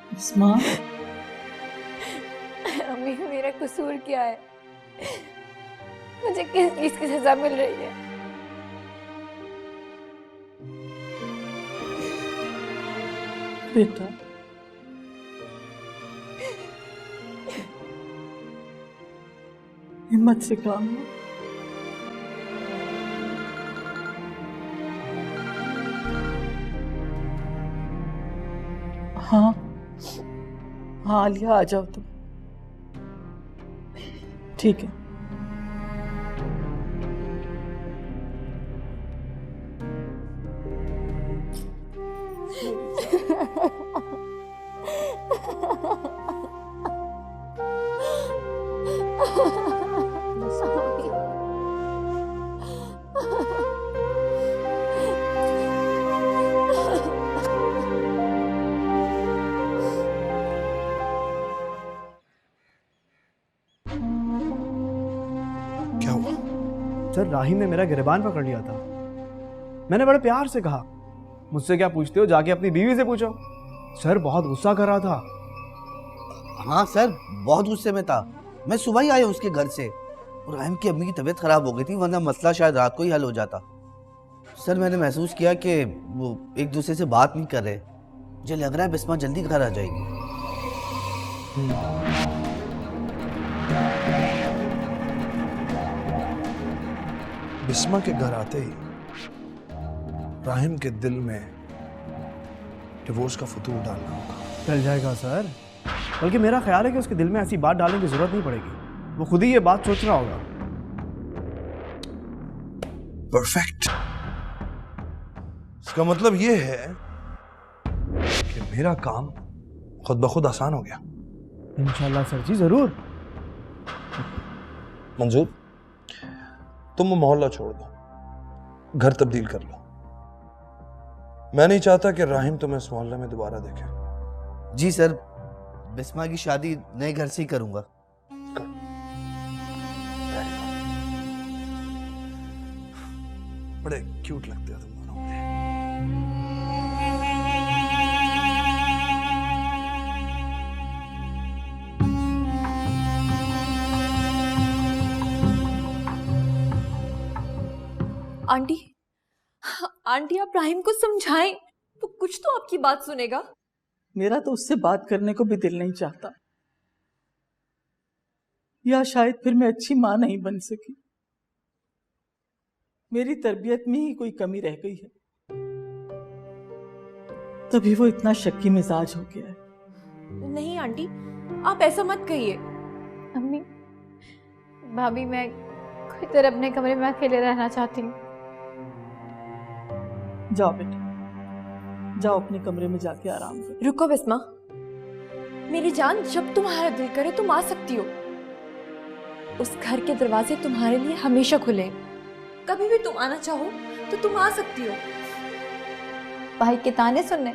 बिस्मा, अम्मी मेरा कसूर क्या है? मुझे किस चीज की सजा मिल रही है? बेटा हिम्मत से काम लो। हाँ हाँ आलिया, आ जाओ तुम। ठीक है। क्या हुआ? सर, राहिम ने मेरा गिरबान पकड़ लिया था। मैंने बड़े प्यार से कहा, मुझसे क्या पूछते हो, जाके अपनी बीवी से पूछो। सर बहुत गुस्सा कर रहा था। हाँ सर, बहुत गुस्से में था। मैं सुबह ही आया उसके घर से, और राहिम की अम्मी की तबीयत खराब हो गई थी, वरना मसला शायद रात को ही हल हो जाता। सर मैंने महसूस किया कि वो एक दूसरे से बात नहीं कर रहे। मुझे लग रहा है बिस्मा जल्दी घर आ जाएगी। बिस्मा के घर आते ही राहिम के दिल में डिवोर्स का फतूर डालना होगा। चल जाएगा सर, बल्कि मेरा ख्याल है कि उसके दिल में ऐसी बात डालने की जरूरत नहीं पड़ेगी। वो खुद ही ये बात सोच रहा होगा। परफेक्ट। इसका मतलब ये है कि मेरा काम खुद ब खुद आसान हो गया। इंशाल्लाह सर जी, जरूर। मंजूर, तुम वो मोहल्ला छोड़ दो, घर तब्दील कर लो। मैं नहीं चाहता कि राहिम तुम्हें इस मोहल्ले में दोबारा देखे। जी सर, बिस्मा की शादी नए घर से ही करूंगा। बड़े क्यूट लगते हो तुम दोनों। आंटी, आंटी आप राहिम को समझाएं, वो कुछ तो आपकी बात सुनेगा। मेरा तो उससे बात करने को भी दिल नहीं चाहता, या शायद फिर मैं अच्छी मां नहीं बन सकी। मेरी तरबियत में ही कोई कमी रह गई है, तभी वो इतना शक्की मिजाज हो गया है। नहीं आंटी, आप ऐसा मत कहिए। अम्मी, भाभी, मैं कोई तरह अपने कमरे में अकेले रहना चाहती हूँ। जाओ बेटा, जाओ अपने कमरे में जाके आराम करो। रुको बिस्मा, मेरी जान, जब तुम्हारा दिल करे तुम आ सकती हो। उस घर के दरवाजे तुम्हारे लिए हमेशा खुले हैं। कभी भी तुम आना चाहो तो तुम आ सकती हो। भाई के ताने सुनने